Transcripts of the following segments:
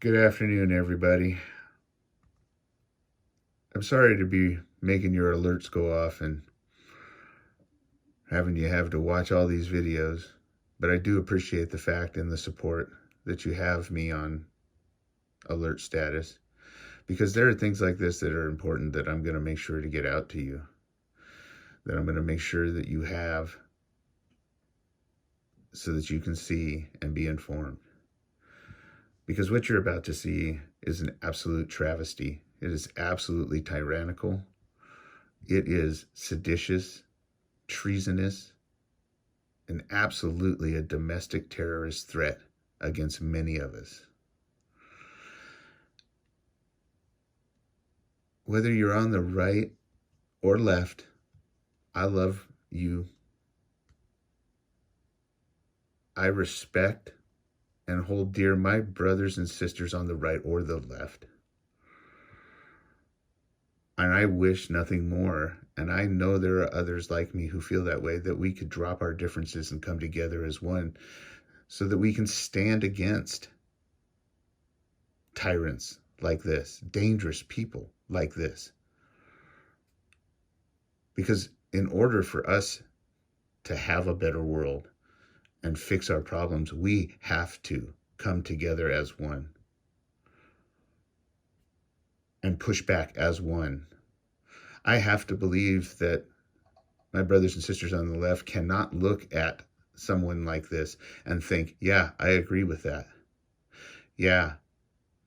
Good afternoon, everybody. I'm sorry to be making your alerts go off and having you have to watch all these videos, but I do appreciate the fact and the support that you have me on alert status, because there are things like this that are important that I'm going to make sure to get out to you, that I'm going to make sure that you have so that you can see and be informed. Because what you're about to see is an absolute travesty. It is absolutely tyrannical. It is seditious, treasonous, and absolutely a domestic terrorist threat against many of us. Whether you're on the right or left, I love you. I respect and hold dear my brothers and sisters on the right or the left. And I wish nothing more, and I know there are others like me who feel that way, that we could drop our differences and come together as one so that we can stand against tyrants like this, dangerous people like this. Because in order for us to have a better world and fix our problems, we have to come together as one and push back as one. I have to believe that my brothers and sisters on the left cannot look at someone like this and think, yeah, I agree with that. Yeah,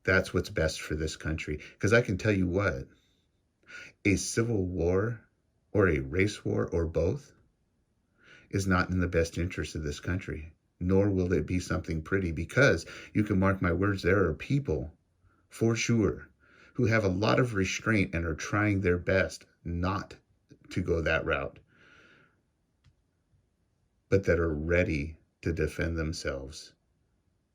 that's what's best for this country. Because I can tell you what, a civil war or a race war or both is not in the best interest of this country, nor will it be something pretty, because you can mark my words, there are people, for sure, who have a lot of restraint and are trying their best not to go that route, but that are ready to defend themselves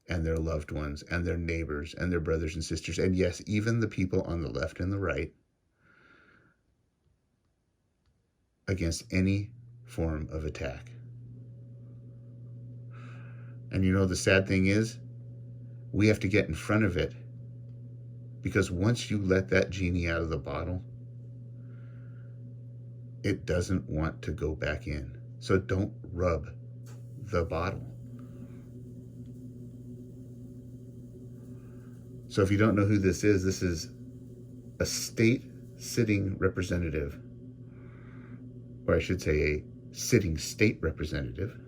and their loved ones and their neighbors and their brothers and sisters, and yes, even the people on the left and the right, against any form of attack. And you know, the sad thing is, we have to get in front of it, because once you let that genie out of the bottle, it doesn't want to go back in. So don't rub the bottle. So if you don't know who this is a state sitting representative, or I should say a sitting state representative,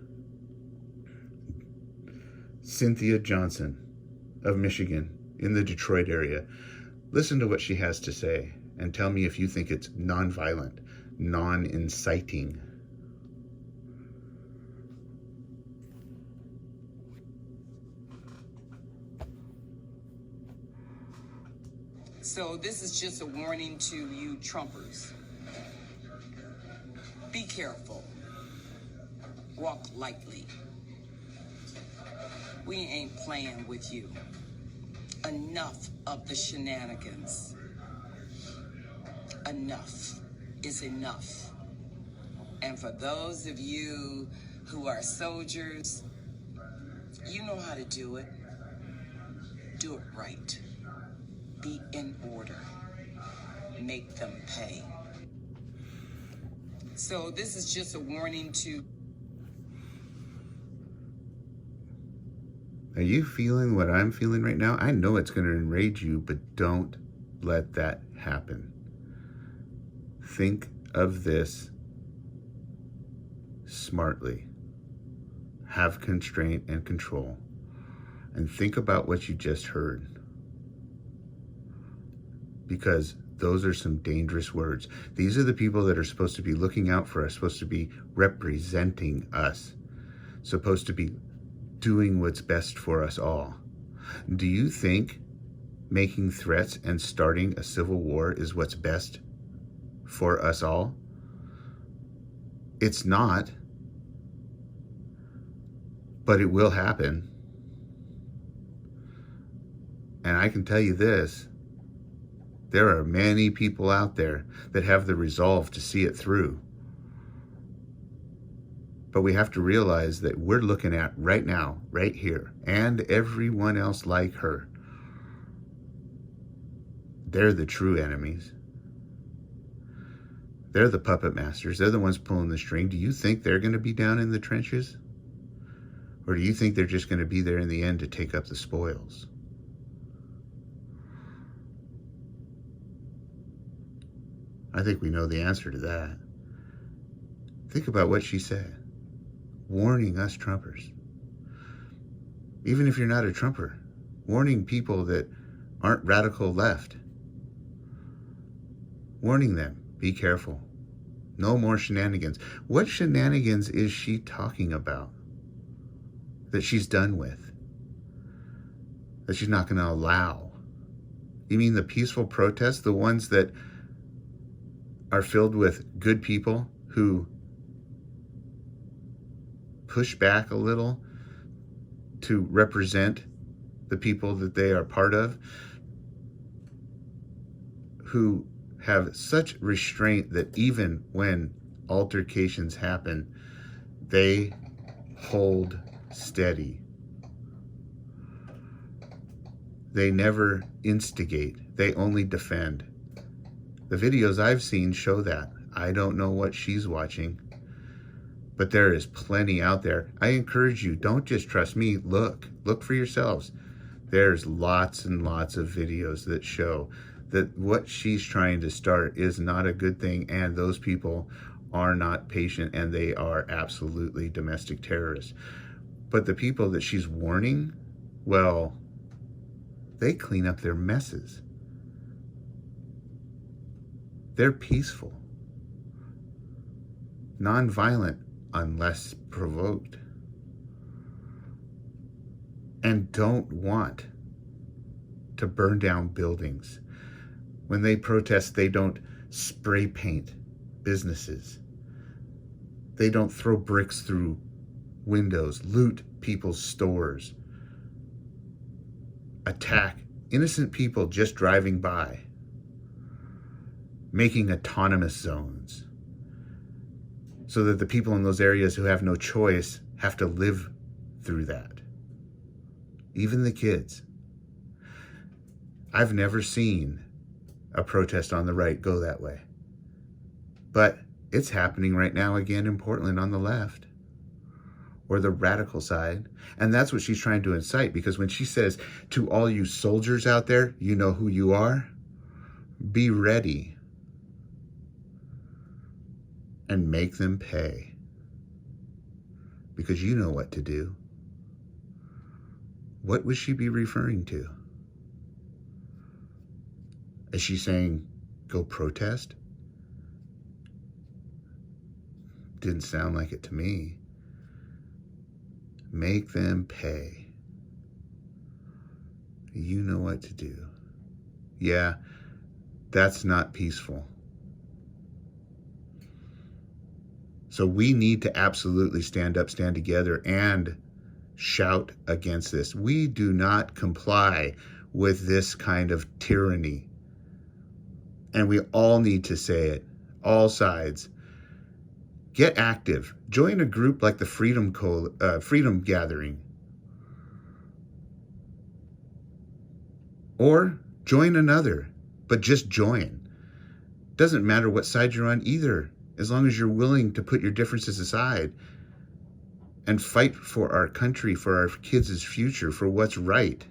Cynthia Johnson of Michigan in the Detroit area. Listen to what she has to say and tell me if you think it's non-violent, non-inciting. So this is just a warning to you Trumpers. Be careful. Walk lightly. We ain't playing with you. Enough of the shenanigans. Enough is enough. And for those of you who are soldiers, you know how to do it. Do it right. Be in order. Make them pay. So this is just a warning to... Are you feeling what I'm feeling right now? I know it's going to enrage you, but don't let that happen. Think of this smartly. Have constraint and control. And think about what you just heard. Because those are some dangerous words. These are the people that are supposed to be looking out for us, supposed to be representing us, supposed to be doing what's best for us all. Do you think making threats and starting a civil war is what's best for us all? It's not, but it will happen. And I can tell you this, there are many people out there that have the resolve to see it through. But we have to realize that we're looking at right now, right here, and everyone else like her, They're the true enemies. They're the puppet masters. They're the ones pulling the string. Do you think they're going to be down in the trenches? Or do you think they're just going to be there in the end to take up the spoils? I think we know the answer to that. Think about what she said, warning us Trumpers. Even if you're not a Trumper, warning people that aren't radical left. Warning them, be careful. No more shenanigans. What shenanigans is she talking about that she's done with? That she's not going to allow? You mean the peaceful protests, the ones that are filled with good people who push back a little to represent the people that they are part of, who have such restraint that even when altercations happen, they hold steady. They never instigate. They only defend. The videos I've seen show that. I don't know what she's watching, but there is plenty out there. I encourage you, don't just trust me. Look for yourselves. There's lots and lots of videos that show that what she's trying to start is not a good thing, and those people are not patient, and they are absolutely domestic terrorists. But the people that she's warning, well, they clean up their messes. They're peaceful, nonviolent unless provoked, and don't want to burn down buildings. When they protest, they don't spray paint businesses. They don't throw bricks through windows, loot people's stores, attack innocent people just driving by, making autonomous zones so that the people in those areas who have no choice have to live through that. Even the kids. I've never seen a protest on the right go that way. But it's happening right now again in Portland on the left, or the radical side. And that's what she's trying to incite, because when she says to all you soldiers out there, you know who you are, be ready and make them pay, because you know what to do. What would she be referring to? Is she saying, go protest? Didn't sound like it to me. Make them pay. You know what to do. Yeah, that's not peaceful. So we need to absolutely stand up, stand together, and shout against this. We do not comply with this kind of tyranny. And we all need to say it, all sides. Get active. Join a group like the Freedom Gathering. Or join another, but just join. Doesn't matter what side you're on either, as long as you're willing to put your differences aside and fight for our country, for our kids' future, for what's right.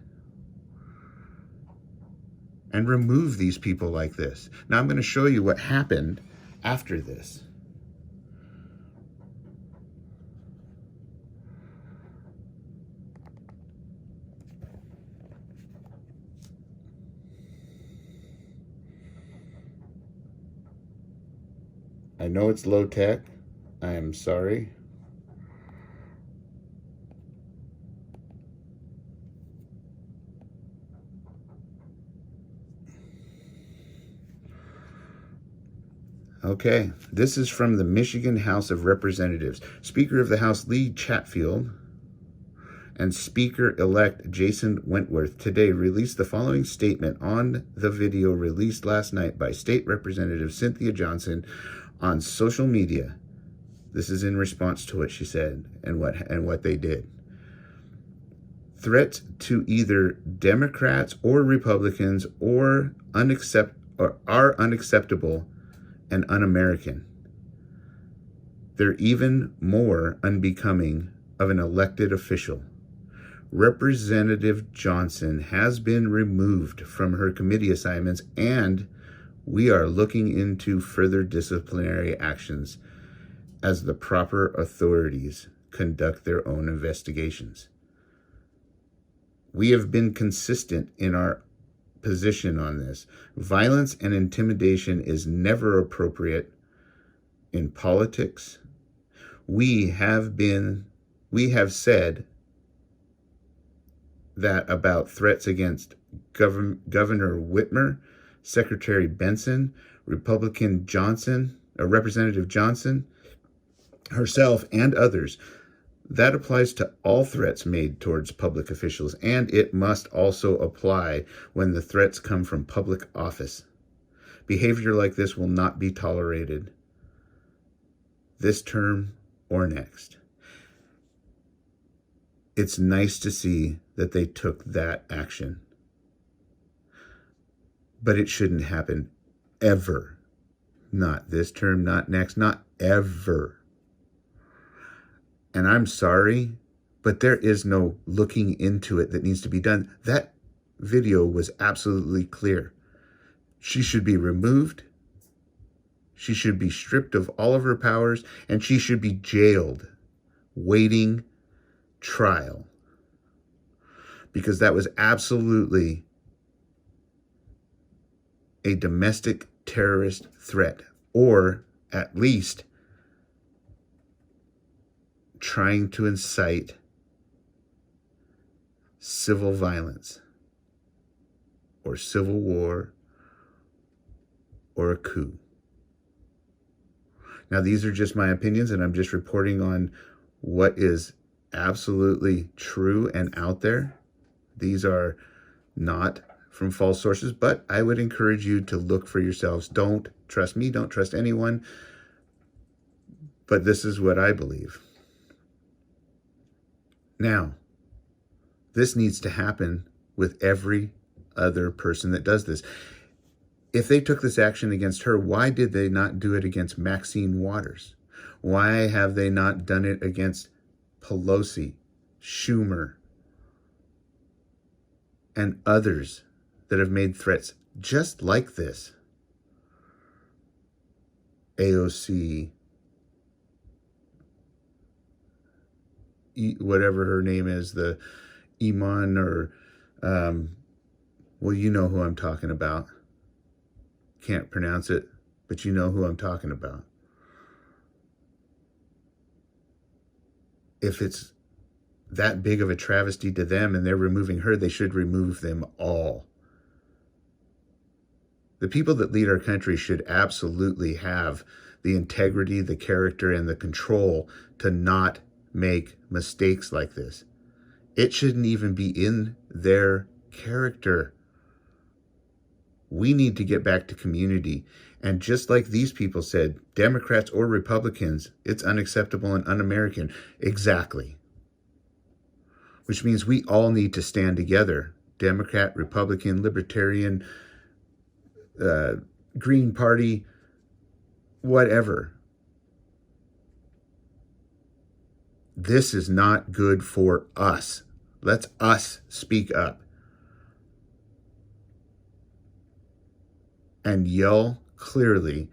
And remove these people like this. Now I'm going to show you what happened after this. I know it's low tech. I am sorry. Okay, this is from the Michigan House of Representatives. Speaker of the House Lee Chatfield and Speaker-elect Jason Wentworth today released the following statement on the video released last night by State Representative Cynthia Johnson on social media. This is in response to what she said and what they did. threats to either Democrats or Republicans or are unacceptable and un-American. They're even more unbecoming of an elected official. Representative Johnson has been removed from her committee assignments, and we are looking into further disciplinary actions as the proper authorities conduct their own investigations. We have been consistent in our position on this. Violence and intimidation is never appropriate in politics. We have said that about threats against Governor Whitmer, Secretary Benson, Representative Johnson, herself, and others. That applies to all threats made towards public officials, and it must also apply when the threats come from public office. Behavior like this will not be tolerated this term or next. It's nice to see that they took that action, but it shouldn't happen ever. Not this term, not next, not ever. And I'm sorry, but there is no looking into it that needs to be done. That video was absolutely clear. She should be removed. She should be stripped of all of her powers, and she should be jailed, waiting trial. Because that was absolutely a domestic terrorist threat, or at least trying to incite civil violence or civil war or a coup. Now, these are just my opinions, and I'm just reporting on what is absolutely true and out there. These are not from false sources, but I would encourage you to look for yourselves. Don't trust me, don't trust anyone, but this is what I believe. Now, this needs to happen with every other person that does this. If they took this action against her, why did they not do it against Maxine Waters? Why have they not done it against Pelosi, Schumer, and others that have made threats just like this? AOC, whatever her name is, the Iman, or, well, you know who I'm talking about. Can't pronounce it, but you know who I'm talking about. If it's that big of a travesty to them and they're removing her, they should remove them all. The people that lead our country should absolutely have the integrity, the character, and the control to not make mistakes like this. It shouldn't even be in their character. We need to get back to community. And just like these people said, Democrats or Republicans, it's unacceptable and un-American. Exactly. Which means we all need to stand together. Democrat, Republican, Libertarian, Green Party, whatever. This is not good for us. Let's us speak up and yell clearly,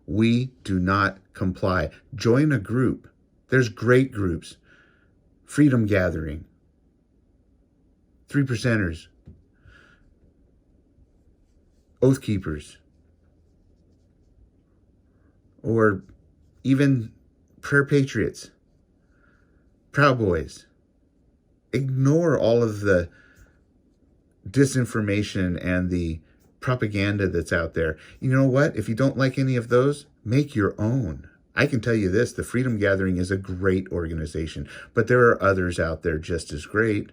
we do not comply. Join a group. There's great groups. Freedom Gathering, 3%ers, Oath Keepers, or even Prayer Patriots, Proud Boys. Ignore all of the disinformation and the propaganda that's out there. You know what? If you don't like any of those, make your own. I can tell you this, the Freedom Gathering is a great organization, but there are others out there just as great.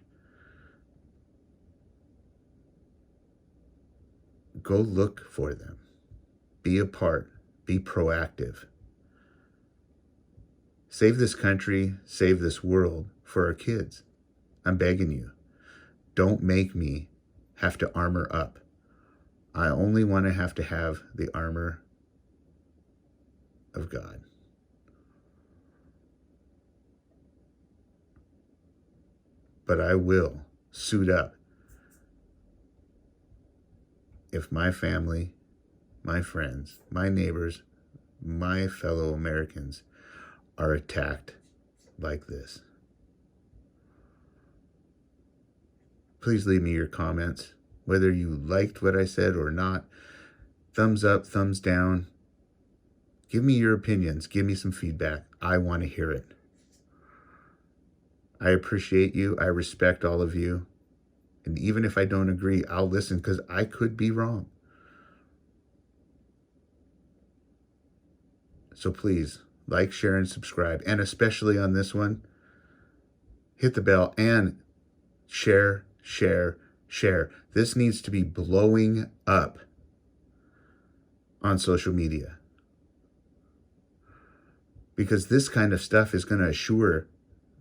Go look for them. Be a part. Be proactive. Save this country, save this world for our kids. I'm begging you. don't make me have to armor up. I only want to have the armor of God. But I will suit up if my family, my friends, my neighbors, my fellow Americans are attacked like this. Please leave me your comments, whether you liked what I said or not. Thumbs up, thumbs down. Give me your opinions. Give me some feedback. I want to hear it. I appreciate you. I respect all of you. And even if I don't agree, I'll listen because I could be wrong. So please, like, share, and subscribe. And especially on this one, hit the bell and share, share, share. This needs to be blowing up on social media, because this kind of stuff is going to assure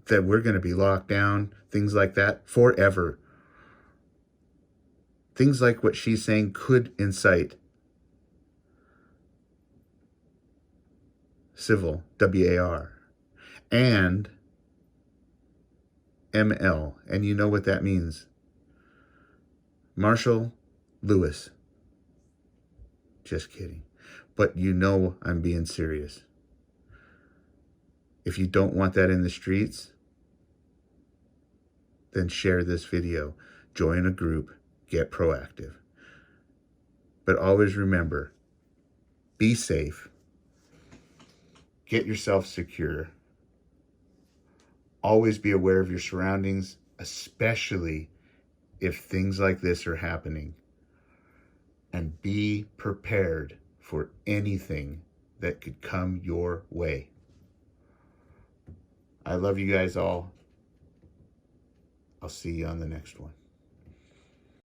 that we're going to be locked down, things like that, forever. Things like what she's saying could incite civil, WAR, and ML. And you know what that means. Marshall Lewis. Just kidding. But you know I'm being serious. If you don't want that in the streets, then share this video. Join a group. Get proactive. But always remember, be safe. Get yourself secure. Always be aware of your surroundings, especially if things like this are happening. And be prepared for anything that could come your way. I love you guys all. I'll see you on the next one.